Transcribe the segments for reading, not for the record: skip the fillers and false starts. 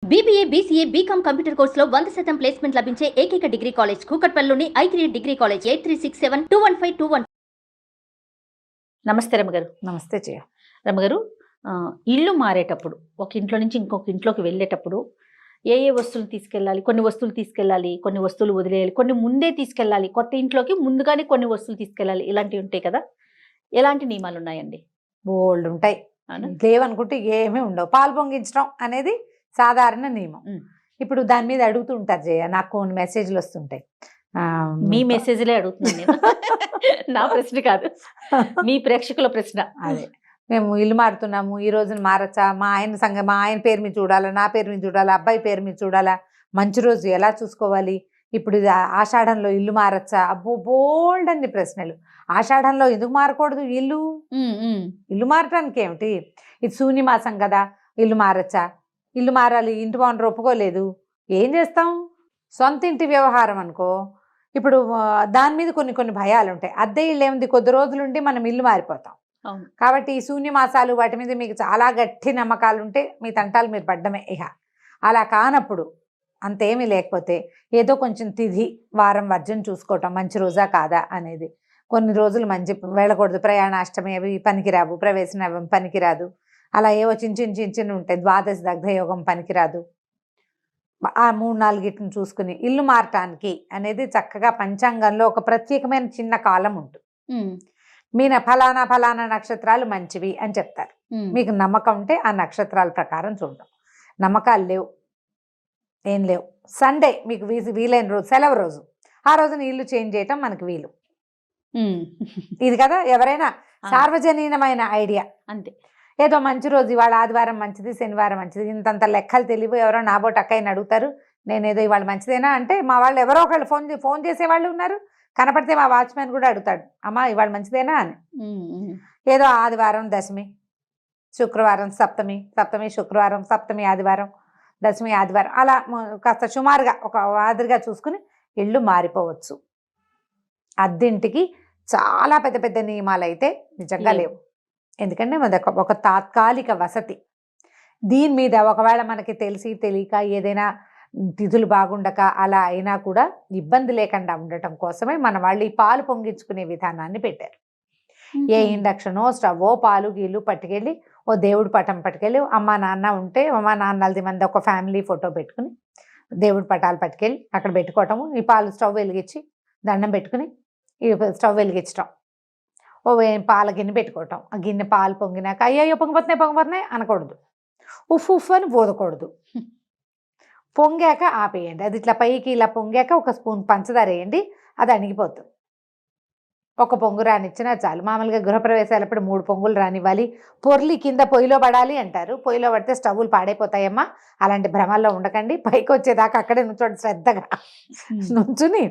BBA, BCA, BCom computer కోర్సులో 100% placement లభించే ఏకైక డిగ్రీ కాలేజ్ కూకట్పల్లిలోని I3 డిగ్రీ కాలేజ్ 8367215215. నమస్తే రమగారు. నమస్తే జయ. రమగారు, ఇల్లు మారేటప్పుడు ఒక ఇంట్లో నుంచి ఇంకొక ఇంట్లోకి వెళ్ళేటప్పుడు ఏ వస్తువులు తీసుకెళ్ళాలి? కొన్ని వస్తువులు తీసుకెళ్ళాలి, కొన్ని వస్తువులు వదిలేయాలి, కొన్ని ముందే తీసుకెళ్ళాలి, కొత్త ఇంట్లోకి ముందుగానే కొన్ని వస్తువులు తీసుకెళ్ళాలి, ఇలాంటివి ఉంటాయి కదా. ఎలాంటి నియమాలు ఉన్నాయండి? బోల్డ్ ఉంటాయి. లేవనుకుంటే ఏమీ ఉండవు. పాలు పొంగించడం అనేది సాధారణ నియమం. ఇప్పుడు దాని మీద అడుగుతూ ఉంటారు జయ, నాకు కొన్ని మెసేజ్లు వస్తుంటాయి. మీ మెసేజ్లే అడుగుతున్నాను నేను. నా ప్రశ్న కాదు, మీ ప్రేక్షకుల ప్రశ్న. అదే, మేము ఇల్లు మారుతున్నాము, ఈ రోజున మారచ్చా, మా ఆయన పేరు మీద చూడాలా, నా పేరు మీద చూడాలా, అబ్బాయి పేరు మీద చూడాలా, మంచి రోజు ఎలా చూసుకోవాలి, ఇప్పుడు ఇది ఆషాఢంలో ఇల్లు మారచ్చా, అబ్బో బోల్డ్ అన్ని ప్రశ్నలు. ఆషాఢంలో ఎందుకు మారకూడదు ఇల్లు? ఇల్లు మారటానికి ఏమిటి? ఇది శూన్యమాసం కదా, ఇల్లు మారచ్చా? ఇల్లు మారాలి, ఇంటి ఓనర్ ఒప్పుకోలేదు, ఏం చేస్తాం? సొంత ఇంటి వ్యవహారం అనుకో, ఇప్పుడు దాని మీద కొన్ని భయాలు ఉంటాయి. అద్దె ఇల్లు ఏముంది, కొద్ది రోజులుండి మనం ఇల్లు మారిపోతాం. కాబట్టి ఈ శూన్యమాసాలు వాటి మీద మీకు చాలా గట్టి నమ్మకాలు ఉంటే మీ తంటాలు మీరు పడ్డమే. ఇక అలా కానప్పుడు, అంతేమీ లేకపోతే ఏదో కొంచెం తిథి వారం వర్జం చూసుకోవటం, మంచి రోజా కాదా అనేది. కొన్ని రోజులు మంచి వెళ్ళకూడదు, ప్రయాణాష్టమి అవి పనికిరావు, ప్రవేశం పనికిరాదు, అలా ఏవో చిన్న ఉంటాయి, ద్వాదశి దగ్ధయోగం పనికిరాదు. ఆ 3-4 చూసుకుని ఇల్లు మారటానికి అనేది చక్కగా పంచాంగంలో ఒక ప్రత్యేకమైన చిన్న కాలం ఉంటుంది. మీన ఫలానా నక్షత్రాలు మంచివి అని చెప్తారు. మీకు నమ్మకం ఉంటే ఆ నక్షత్రాల ప్రకారం చూడడం. నమ్మకాలు లేవు, ఏం లేవు, సండే మీకు వీలైన రోజు, సెలవు రోజు, ఆ రోజున ఇల్లు చేంజ్ చేయటం మనకు వీలు. ఇది కదా ఎవరైనా సార్వజనీనమైన ఐడియా. అంతే, ఏదో మంచి రోజు, ఇవాళ ఆదివారం మంచిది, శనివారం మంచిది, ఇంతంత లెక్కలు తెలివి. ఎవరో నాబోటి అక్కయ్యని అడుగుతారు, నేనేదో ఇవాళ మంచిదేనా అంటే, మా వాళ్ళు ఎవరో ఒకళ్ళు ఫోన్ చేసేవాళ్ళు ఉన్నారు. కనపడితే మా వాచ్మెన్ కూడా అడుగుతాడు, అమ్మా ఇవాళ మంచిదేనా అని. ఏదో ఆదివారం దశమి, శుక్రవారం సప్తమి, శుక్రవారం, సప్తమి ఆదివారం, దశమి ఆదివారం, అలా కాస్త సుమారుగా ఒక మాదిరిగా చూసుకుని ఇళ్ళు మారిపోవచ్చు. అద్దెంటికి చాలా పెద్ద పెద్ద నియమాలు అయితే నిజంగా లేవు. ఎందుకంటే ఒక తాత్కాలిక వసతి. దీని మీద ఒకవేళ మనకి తెలిసి తెలియక ఏదైనా తిథులు బాగుండక అలా అయినా కూడా ఇబ్బంది లేకుండా ఉండటం కోసమే మన వాళ్ళు ఈ పాలు పొంగించుకునే విధానాన్ని పెట్టారు. ఏ ఇండక్షనో స్టవ్వో పాలు గీళ్ళు పట్టుకెళ్ళి ఓ దేవుడి పటం పట్టుకెళ్ళి, అమ్మా నాన్న ఉంటే అమ్మా నాన్నలది మంది ఒక ఫ్యామిలీ ఫోటో పెట్టుకుని దేవుడి పటాలు పట్టుకెళ్ళి అక్కడ పెట్టుకోవటము. ఈ పాలు స్టవ్ వెలిగించి దండం పెట్టుకుని ఈ స్టవ్ వెలిగించటం, ఓ పాల గిన్నె పెట్టుకోవటం. ఆ గిన్నె పాలు పొంగినాక అయ్యో పొంగిపోతున్నాయి అనకూడదు, ఉఫ్ అని పోదకూడదు. పొంగాక ఆపేయండి. అది ఇట్లా పైకి ఇలా పొంగాక ఒక స్పూన్ పంచదార వేయండి, అది అణిగిపోతుంది. ఒక పొంగు రానిచ్చినా చాలు. మామూలుగా గృహప్రవేశాలప్పుడు 3 పొంగులు రానివ్వాలి. పొర్లి కింద పొయ్యిలో పడాలి అంటారు. పొయ్యిలో పడితే స్టవ్లు పాడైపోతాయమ్మా, అలాంటి భ్రమల్లో ఉండకండి. పైకి వచ్చేదాకా అక్కడే నుంచోండి, శ్రద్ధగా నుంచుని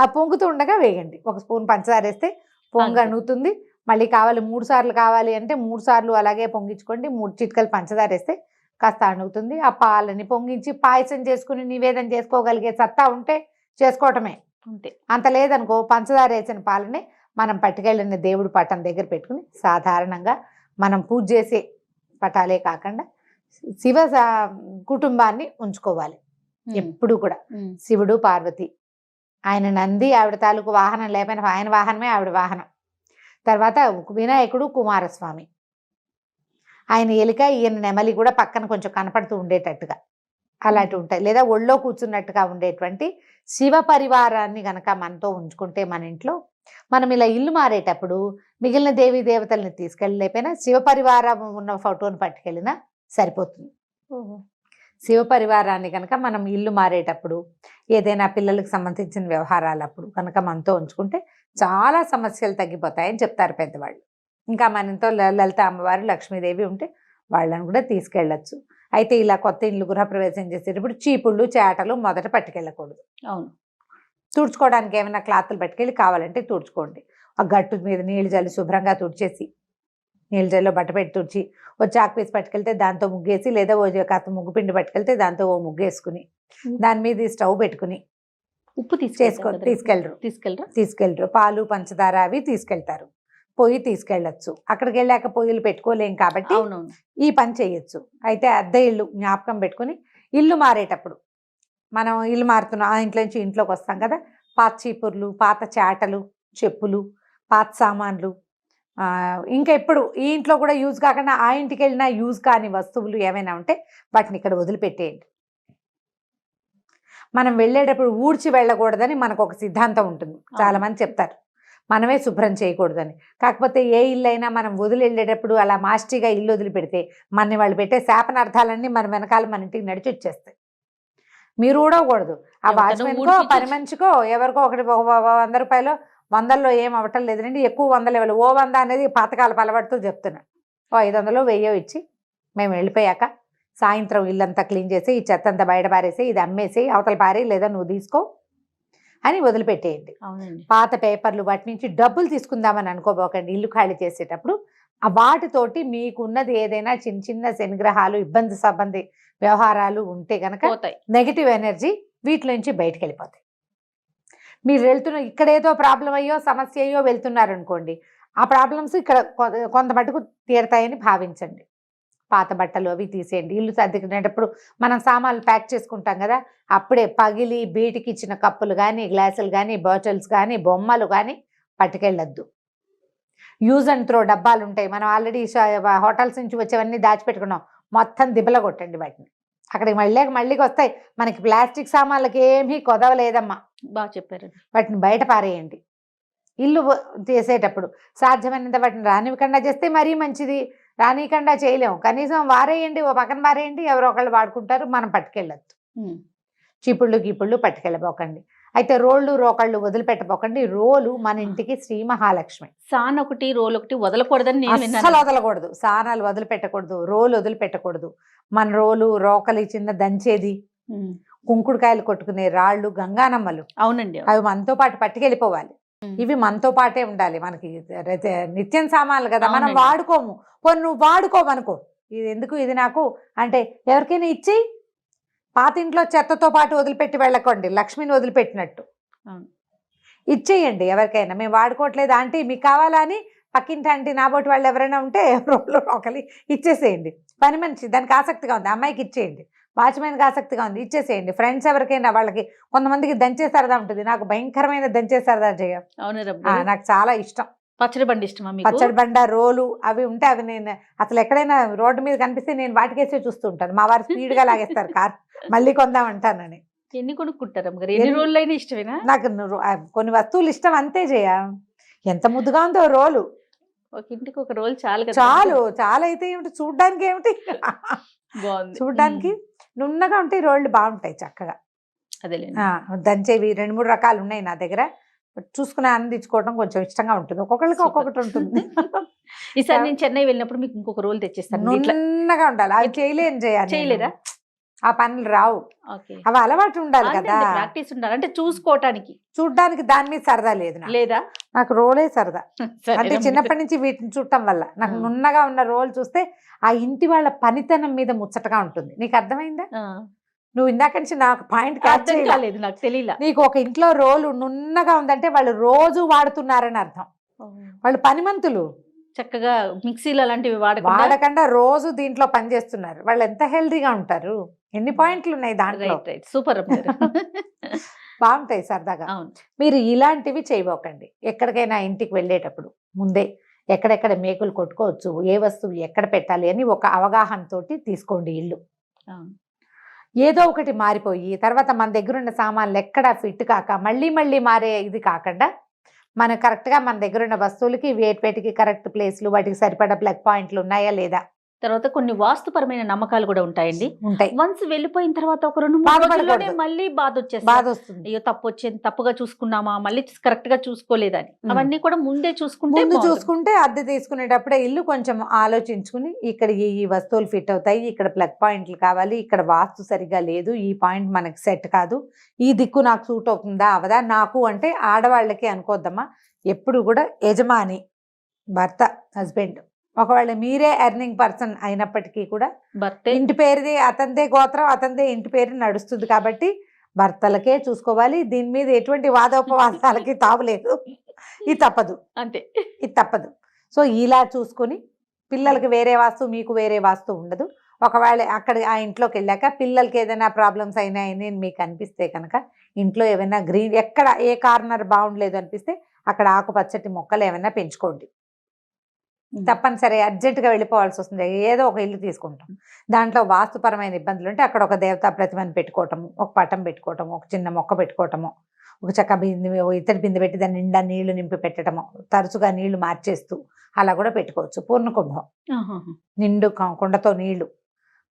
ఆ పొంగుతూ ఉండగా వేయండి. ఒక స్పూన్ పంచదార వేస్తే పొంగు అణుగుతుంది. మళ్ళీ కావాలి 3 సార్లు కావాలి అంటే 3 సార్లు అలాగే పొంగించుకోండి. 3 చిటికలు పంచదార వేస్తే కాస్త అణుగుతుంది. ఆ పాలని పొంగించి పాయసం చేసుకుని నివేదన చేసుకోగలిగే సత్తా ఉంటే చేసుకోవటమే. అంతే. అంత లేదనుకో, పంచదార వేసిన పాలని మనం పట్టుకెళ్ళిన దేవుడి పటం దగ్గర పెట్టుకుని సాధారణంగా మనం పూజ చేసే పటాలే కాకుండా శివ కుటుంబాన్ని ఉంచుకోవాలి ఎప్పుడు కూడా. శివుడు, పార్వతి, ఆయన నంది, ఆవిడ తాలూకు వాహనం లేకపోయినా ఆయన వాహనమే ఆవిడ వాహనం. తర్వాత వినాయకుడు, కుమారస్వామి, ఆయన ఎలిక, ఈయన నెమలి కూడా పక్కన కొంచెం కనపడుతూ ఉండేటట్టుగా అలాంటివి ఉంటాయి. లేదా ఒళ్ళో కూర్చున్నట్టుగా ఉండేటువంటి శివ పరివారాన్ని గనక మనతో ఉంచుకుంటే మన ఇంట్లో, మనం ఇలా ఇల్లు మారేటప్పుడు మిగిలిన దేవీ దేవతల్ని తీసుకెళ్ళలేకపోయినా శివ పరివారం ఉన్న ఫోటోని పట్టుకెళ్ళినా సరిపోతుంది. శివ పరివారాన్ని కనుక మనం ఇల్లు మారేటప్పుడు, ఏదైనా పిల్లలకు సంబంధించిన వ్యవహారాలప్పుడు కనుక మనతో ఉంచుకుంటే చాలా సమస్యలు తగ్గిపోతాయని చెప్తారు పెద్దవాళ్ళు. ఇంకా మన ఇంట్లో లలిత అమ్మవారు, లక్ష్మీదేవి ఉంటే వాళ్ళని కూడా తీసుకెళ్ళచ్చు. అయితే ఇలా కొత్త ఇల్లు గృహప్రవేశం చేసేటప్పుడు చీపుళ్ళు, చేటలు మొదట పట్టుకెళ్ళకూడదు. అవును. తుడుచుకోవడానికి ఏమైనా క్లాతులు పట్టుకెళ్ళి కావాలంటే తుడుచుకోండి. ఆ గట్టు మీద నీళ్ళు జల్లి శుభ్రంగా తుడిచేసి, నీళ్ళు జల్లిలో బట్ట పెట్టి తుడిచి, ఓ చాక్ పీస్ పట్టుకెళ్తే దాంతో ముగ్గేసి, లేదా ఓ కాస్త ముగ్గు పిండి పట్టుకెళ్తే దాంతో ఓ ముగ్గేసుకుని దాని మీద స్టవ్ పెట్టుకుని, ఉప్పు తీసుకెళ్ళరు, పాలు పంచదార అవి తీసుకెళ్తారు. పొయ్యి తీసుకెళ్ళచ్చు. అక్కడికి వెళ్ళాక పొయ్యిలు పెట్టుకోలేం కాబట్టి ఈ పని చేయొచ్చు. అయితే అద్దె ఇళ్ళు జ్ఞాపకం పెట్టుకుని ఇల్లు మారేటప్పుడు మనం ఇల్లు మారుతున్నాం, ఆ ఇంట్లో నుంచి ఇంట్లోకి వస్తాం కదా, పాత చీపుర్లు, పాత చాటలు, చెప్పులు, పాత సామాన్లు, ఇంకా ఎప్పుడు ఈ ఇంట్లో కూడా యూజ్ కాకుండా ఆ ఇంటికి వెళ్ళినా యూజ్ కాని వస్తువులు ఏమైనా ఉంటే వాటిని ఇక్కడ వదిలిపెట్టేయండి. మనం వెళ్ళేటప్పుడు ఊడ్చి వెళ్ళకూడదని మనకు ఒక సిద్ధాంతం ఉంటుంది, చాలా మంది చెప్తారు మనమే శుభ్రం చేయకూడదని. కాకపోతే ఏ ఇల్లు అయినా మనం వదిలి వెళ్ళేటప్పుడు అలా మాస్టిగా ఇల్లు వదిలిపెడితే మన వాళ్ళు పెట్టే శాపనార్థాలన్నీ మన వెనకాల మన ఇంటికి నడిచి వచ్చేస్తాయి. మీరు ఊడవకూడదు, ఆ వాచ్మెన్కో పని మనిషికో ఎవరికో ఒకటి 100 రూపాయలు 100లో ఏం అవ్వటం లేదండి, ఎక్కువ 100 ఇవ్వాలి. ఓ 100 అనేది పాతకాలపు అలవాటుతో చెప్తున్నా. ఓ 500 1000 ఇచ్చి మేము వెళ్ళిపోయాక సాయంత్రం ఇల్లంతా క్లీన్ చేసి ఈ చెత్త అంతా బయట పారేసి ఇది అమ్మేసి అవతల పారి లేదా నువ్వు తీసుకో అని వదిలిపెట్టేయండి. పాత పేపర్లు వాటి నుంచి డబ్బులు తీసుకుందామని అనుకోబోకండి. ఇల్లు ఖాళీ చేసేటప్పుడు ఆ వాటితోటి మీకున్నది ఏదైనా చిన్న చిన్న శనిగ్రహాలు, ఇబ్బంది సంబంధి వ్యవహారాలు ఉంటే కనుక నెగిటివ్ ఎనర్జీ వీటి నుంచి బయటకు వెళ్ళిపోతాయి. మీరు వెళ్తున్న ఇక్కడ ఏదో ప్రాబ్లం అయ్యో సమస్య అయ్యో వెళ్తున్నారు అనుకోండి, ఆ ప్రాబ్లమ్స్ ఇక్కడ కొంత మటుకు తీరతాయని భావించండి. పాత బట్టలు అవి తీసేయండి. ఇల్లు సర్దుకునేటప్పుడు మనం సామాన్లు ప్యాక్ చేసుకుంటాం కదా, అప్పుడే పగిలి బీటికి ఇచ్చిన కప్పులు కానీ, గ్లాసులు కానీ, బాటిల్స్ కానీ, బొమ్మలు కానీ పట్టుకెళ్ళొద్దు. యూజ్ అండ్ త్రో డబ్బాలు ఉంటాయి, మనం ఆల్రెడీ హోటల్స్ నుంచి వచ్చేవన్నీ దాచిపెట్టుకున్నాం, మొత్తం దిబ్బల కొట్టండి వాటిని. అక్కడికి మళ్ళీకి వస్తాయి. మనకి ప్లాస్టిక్ సామాన్లకి ఏమీ కొదవలేదమ్మా, బాగా చెప్పారు. వాటిని బయట పారేయండి. ఇల్లు చేసేటప్పుడు సాధ్యమైనంత వాటిని రానివ్వకుండా చేస్తే మరీ మంచిది. రానివ్వకుండా చేయలేము, కనీసం వారేయండి, ఓ పక్కన వారేయండి, ఎవరో ఒకళ్ళు వాడుకుంటారు, మనం పట్టుకెళ్ళొద్దు. చీపుళ్ళు గీపుళ్ళు పట్టుకెళ్ళబోకండి. అయితే రోళ్ళు రోకళ్ళు వదిలిపెట్టబోకండి. రోలు మన ఇంటికి శ్రీ మహాలక్ష్మి. సాన్ ఒకటి రోల్ ఒకటి వదలకూడదని అస్సలు వదలకూడదు. సానాలు వదిలిపెట్టకూడదు, రోలు వదిలిపెట్టకూడదు. మన రోలు రోకలి చిన్న దంచేది, కుంకుడుకాయలు కొట్టుకునే రాళ్ళు, గంగానమ్మలు, అవునండి, అవి మనతో పాటు పట్టుకెళ్ళిపోవాలి. ఇవి మనతో పాటే ఉండాలి. మనకి నిత్యం సామాన్లు కదా, మనం వాడుకోము. పోనీ నువ్వు వాడుకోమనుకో, ఇది ఎందుకు ఇది నాకు అంటే ఎవరికైనా ఇచ్చేయి. పాత ఇంట్లో చెత్తతో పాటు వదిలిపెట్టి వెళ్ళకండి, లక్ష్మిని వదిలిపెట్టినట్టు ఇచ్చేయండి ఎవరికైనా. మేము వాడుకోవట్లేదు ఆంటీ మీకు కావాలా అని పక్కింటి ఆంటీ నాబోటి వాళ్ళు ఎవరైనా ఉంటే రోడ్లో ఒకలి ఇచ్చేసేయండి. పని మనిషి దానికి ఆసక్తిగా ఉంది, అమ్మాయికి ఇచ్చేయండి. వాచ్మెన్కి ఆసక్తిగా ఉంది, ఇచ్చేసేయండి. ఫ్రెండ్స్ ఎవరికైనా వాళ్ళకి, కొంతమందికి దంచే సరదా ఉంటుంది, నాకు భయంకరమైన దంచే సరదా చేయ, నాకు చాలా ఇష్టం. పచ్చడి బండి ఇష్టమా? పచ్చడి బండ, రోలు అవి ఉంటే అవి నేను అసలు ఎక్కడైనా రోడ్డు మీద కనిపిస్తే నేను వాటికేసే చూస్తూ ఉంటాను. మా వారు స్పీడ్గా లాగేస్తారు కార్, మళ్ళీ కొందామంటానని. ఎన్ని కొనుక్కుంటారు ఎన్ని రోజులైనా ఇష్టమేనా? నాకు కొన్ని వస్తువులు ఇష్టం అంతే చేయ. ఎంత ముద్దుగా ఉందో రోలు, ఒక ఇంటికి ఒక రోల్ చాలు చాలా అయితే ఏమిటి, చూడ్డానికి ఏమిటి, చూడ్డానికి నున్నగా ఉంటాయి రోళ్ళు, బాగుంటాయి చక్కగా. అదే దంచేవి 2-3 రకాలు ఉన్నాయి నా దగ్గర. చూసుకుని ఆనందించుకోవడం కొంచెం ఇష్టంగా ఉంటుంది, ఒక్కొక్కరికి ఒక్కొక్కటి ఉంటుంది. ఈసారి నేను చెన్నై వెళ్ళినప్పుడు మీకు ఇంకొక రోల్ తెచ్చిస్తాను. నున్నగా ఉండాలి, అవి చేయలేరా? ఆ పనులు రావు, అవి అలవాటు ఉండాలి కదా, ప్రాక్టీస్ ఉండాలి. అంటే చూడడానికి దాని మీద సరదా లేదా, నాకు రోలే సరదా. అంటే చిన్నప్పటి నుంచి వీటిని చూడటం వల్ల నాకు నున్నగా ఉన్న రోల్ చూస్తే ఆ ఇంటి వాళ్ళ పనితనం మీద ముచ్చటగా ఉంటుంది. నీకు అర్థమైందా? నువ్వు ఇందాక నుంచి నాకు పాయింట్ క్యాచ్ చేయలేదు, నాకు తెలియదు. నీకు ఒక ఇంట్లో రోలు నున్నగా ఉందంటే వాళ్ళు రోజు వాడుతున్నారని అర్థం. వాళ్ళు పనిమంతులు, చక్కగా మిక్సీలు అలాంటివి వాడకుండా రోజు దీంట్లో పని చేస్తున్నారు. వాళ్ళు ఎంత హెల్దీగా ఉంటారు. ఎన్ని పాయింట్లు ఉన్నాయి దాంట్లో. సూపర్, బాగుంటాయి సరదాగా. మీరు ఇలాంటివి చేయబోకండి. ఎక్కడికైనా ఇంటికి వెళ్ళేటప్పుడు ముందే ఎక్కడెక్కడ మేకులు కొట్టుకోవచ్చు, ఏ వస్తువు ఎక్కడ పెట్టాలి అని ఒక అవగాహనతోటి తీసుకోండి ఇల్లు. ఏదో ఒకటి మారిపోయి తర్వాత మన దగ్గర ఉన్న సామాన్లు ఎక్కడా ఫిట్ కాక మళ్ళీ మారే ఇది కాకుండా మనం కరెక్ట్గా మన దగ్గర ఉన్న వస్తువులకి వేటికి కరెక్ట్ ప్లేస్లు, వాటికి సరిపడా ప్లగ్ పాయింట్లు ఉన్నాయా లేదా. తర్వాత కొన్ని వాస్తుపరమైన నమ్మకాలు కూడా ఉంటాయండి. వన్స్ వెళ్ళిపోయిన తర్వాత ఒక 2-3 రోజుల్లోనే మళ్ళీ బాధ వస్తుంది. అయ్యో తప్పుగా చూసుకున్నామా, మళ్ళీ కరెక్ట్ గా చూసుకోలేదని. అవన్నీ కూడా ముందే చూసుకుంటే అద్దె తీసుకునేటప్పుడే ఇల్లు కొంచెం ఆలోచించుకుని ఇక్కడ ఈ వస్తువులు ఫిట్ అవుతాయి, ఇక్కడ ప్లగ్ పాయింట్లు కావాలి, ఇక్కడ వాస్తు సరిగా లేదు, ఈ పాయింట్ మనకి సెట్ కాదు, ఈ దిక్కు నాకు సూట్ అవుతుందా అవదా. నాకు అంటే ఆడవాళ్ళకి అనుకోద్దమ్మా, ఎప్పుడు కూడా యజమాని భర్త, హస్బెండ్, ఒకవేళ మీరే ఎర్నింగ్ పర్సన్ అయినప్పటికీ కూడా ఇంటి పేరుది అతనిదే గోత్రం, అతనిదే ఇంటి పేరు నడుస్తుంది కాబట్టి భర్తలకే చూసుకోవాలి. దీని మీద ఎటువంటి వాదోపవాదాలకి తావులేదు. ఇది తప్పదు, అంతే, ఇది తప్పదు. సో ఇలా చూసుకొని పిల్లలకి వేరే వాస్తు, మీకు వేరే వాస్తు ఉండదు. ఒకవేళ అక్కడ ఆ ఇంట్లోకి వెళ్ళాక పిల్లలకి ఏదైనా ప్రాబ్లమ్స్ అయినాయని మీకు అనిపిస్తే కనుక ఇంట్లో ఏమైనా గ్రీన్ ఎక్కడ ఏ కార్నర్ బాగుండలేదు అనిపిస్తే అక్కడ ఆకుపచ్చటి మొక్కలు ఏమైనా పెంచుకోండి. తప్పనిసరి అర్జెంటుగా వెళ్ళిపోవాల్సి వస్తుంది, ఏదో ఒక ఇల్లు తీసుకుంటాం, దాంట్లో వాస్తుపరమైన ఇబ్బందులు ఉంటే అక్కడ ఒక దేవతా ప్రతిమని పెట్టుకోవటము, ఒక పటం పెట్టుకోవటము, ఒక చిన్న మొక్క పెట్టుకోవటము, ఒక చక్క బిందె ఇత్తడి బిందె పెట్టి దాని నిండా నీళ్లు నింపి పెట్టడము, తరచుగా నీళ్లు మార్చేస్తూ అలా కూడా పెట్టుకోవచ్చు. పూర్ణ కుంభం నిండు కుండతో నీళ్లు,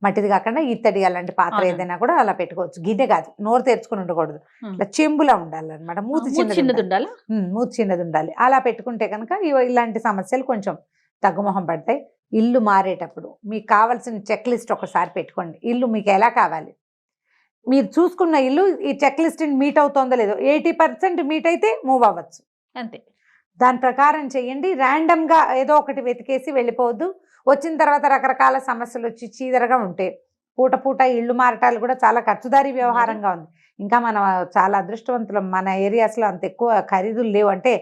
మట్టిది కాకుండా ఇత్తడి అలాంటి పాత్ర ఏదైనా కూడా అలా పెట్టుకోవచ్చు. గిన్నె కాదు, నోరు తెరుచుకుని ఉండకూడదు, ఇట్లా చెంబులా ఉండాలన్నమాట. మూతి చిన్నది ఉండాలి. మూతి చిన్నది ఉండాలి. అలా పెట్టుకుంటే కనుక ఇలాంటి సమస్యలు కొంచెం తగ్గుముఖం పడతాయి. ఇల్లు మారేటప్పుడు మీకు కావాల్సిన చెక్ లిస్ట్ ఒకసారి పెట్టుకోండి. ఇల్లు మీకు ఎలా కావాలి, మీరు చూసుకున్న ఇల్లు ఈ చెక్ లిస్ట్ మీట్ అవుతుందో లేదో, 80% మీట్ అయితే మూవ్ అవ్వచ్చు, అంతే. దాని ప్రకారం చేయండి. ర్యాండమ్గా ఏదో ఒకటి వెతికేసి వెళ్ళిపోవద్దు. వచ్చిన తర్వాత రకరకాల సమస్యలు వచ్చి చీదరగా ఉంటే పూట పూట ఇళ్ళు మారటాలు కూడా చాలా ఖర్చుదారీ వ్యవహారంగా ఉంది. ఇంకా మనం చాలా అదృష్టవంతులం, మన ఏరియాస్లో అంత ఎక్కువ ఖరీదులు లేవు. అంటే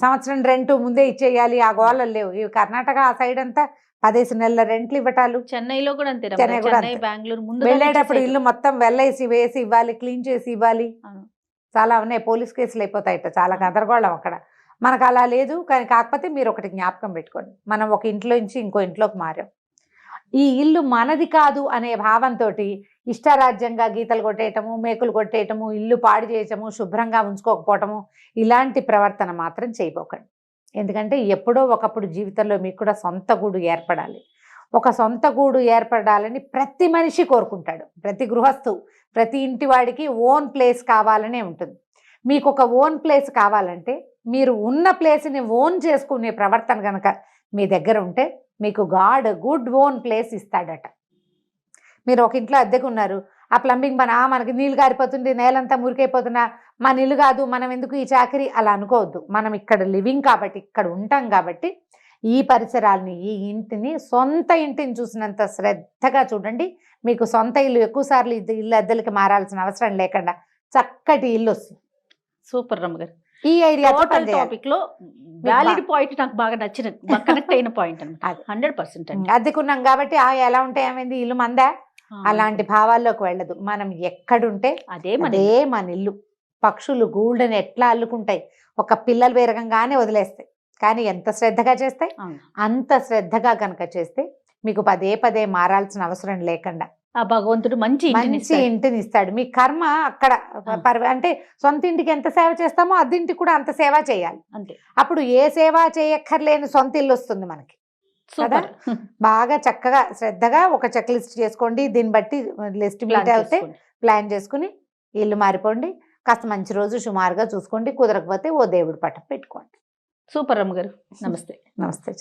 సంవత్సరం రెంట్ ముందే ఇచ్చేయాలి ఆ గోళలు లేవు. ఇవి కర్ణాటక ఆ సైడ్ అంతా 10 నెలల రెంట్లు ఇవ్వటాలు. చెన్నైలో కూడా అంతే, చెన్నై కూడా చెన్నై, అంతే. బెంగళూరు ముందు వెళ్ళేటప్పుడు ఇల్లు మొత్తం వెళ్ళేసి వేసి ఇవ్వాలి, క్లీన్ చేసి ఇవ్వాలి. చాలా ఉన్నాయి, పోలీస్ కేసులు అయిపోతాయట, చాలా గందరగోళం అక్కడ. మనకు అలా లేదు. కానీ కాకపోతే మీరు ఒకటి జ్ఞాపకం పెట్టుకోండి, మనం ఒక ఇంట్లో నుంచి ఇంకో ఇంట్లోకి మారాం. ఈ ఇల్లు మనది కాదు అనే భావంతో ఇష్టారాజ్యంగా గీతలు కొట్టేయటము, మేకులు కొట్టేయటము, ఇల్లు పాడు చేయటము, శుభ్రంగా ఉంచుకోకపోవటము, ఇలాంటి ప్రవర్తన మాత్రం చేయబోకండి. ఎందుకంటే ఎప్పుడో ఒకప్పుడు జీవితంలో మీకు కూడా సొంత గూడు ఏర్పడాలి. ఒక సొంత గూడు ఏర్పడాలని ప్రతి మనిషి కోరుకుంటాడు. ప్రతి గృహస్థు, ప్రతి ఇంటి వాడికి ఓన్ ప్లేస్ కావాలనే ఉంటుంది. మీకు ఒక ఓన్ ప్లేస్ కావాలంటే మీరు ఉన్న ప్లేస్ని ఓన్ చేసుకునే ప్రవర్తన కనుక మీ దగ్గర ఉంటే మీకు గాడ్ గుడ్ ఓన్ ప్లేస్ ఇస్తాడట. మీరు ఒక ఇంట్లో అద్దెకు ఉన్నారు, ఆ ప్లంబింగ్ మనకి నీళ్ళు గారిపోతుంది, నేలంతా మురికైపోతున్నా మన ఇల్లు కాదు, మనం ఎందుకు ఈ చాకరీ, అలా అనుకోవద్దు. మనం ఇక్కడ లివింగ్ కాబట్టి, ఇక్కడ ఉంటాం కాబట్టి ఈ పరిసరాలని, ఈ ఇంటిని సొంత ఇంటిని చూసినంత శ్రద్ధగా చూడండి. మీకు సొంత ఇల్లు ఎక్కువసార్లు ఇల్లు అద్దెలకి మారాల్సిన అవసరం లేకుండా చక్కటి ఇల్లు వస్తుంది. సూపర్ రమ్మగారు. ఈ ఐడియా టాపిక్ లో వ్యాలిడ్ పాయింట్ నాకు బాగా నచ్చిన, కనెక్ట్ అయిన పాయింట్ అనమాట. 100% అండి. అద్దెకున్నాం కాబట్టి ఎలా ఉంటే ఏమైంది, ఇల్లు మందా, అలాంటి భావాల్లోకి వెళ్ళదు. మనం ఎక్కడుంటే అదే మన ఇల్లు. పక్షులు గూళ్ళని ఎట్లా అల్లుకుంటాయి, ఒక పిల్లలు వేరగంగానే వదిలేస్తాయి. కానీ ఎంత శ్రద్ధగా చేస్తాయి, అంత శ్రద్ధగా కనుక చేస్తే మీకు పదే మారాల్సిన అవసరం లేకుండా ఆ భగవంతుడు మంచి ఇంటిని ఇస్తాడు. మీ కర్మ అక్కడ అంటే సొంత ఇంటికి ఎంత సేవ చేస్తామో అద్దెంటికి కూడా అంత సేవ చేయాలి అంతే. అప్పుడు ఏ సేవ చేయక్కర్లేని సొంత ఇల్లు వస్తుంది మనకి కదా. బాగా చక్కగా శ్రద్ధగా ఒక చెక్ లిస్ట్ చేసుకోండి. దీన్ని బట్టి లిస్ట్ మీట్ అయితే ప్లాన్ చేసుకుని ఇల్లు మారిపోండి. కాస్త మంచి రోజు సుమారుగా చూసుకోండి. కుదరకపోతే ఓ దేవుడి పట్టం పెట్టుకోండి. సూపర్ రమ్మ గారు. నమస్తే. నమస్తే.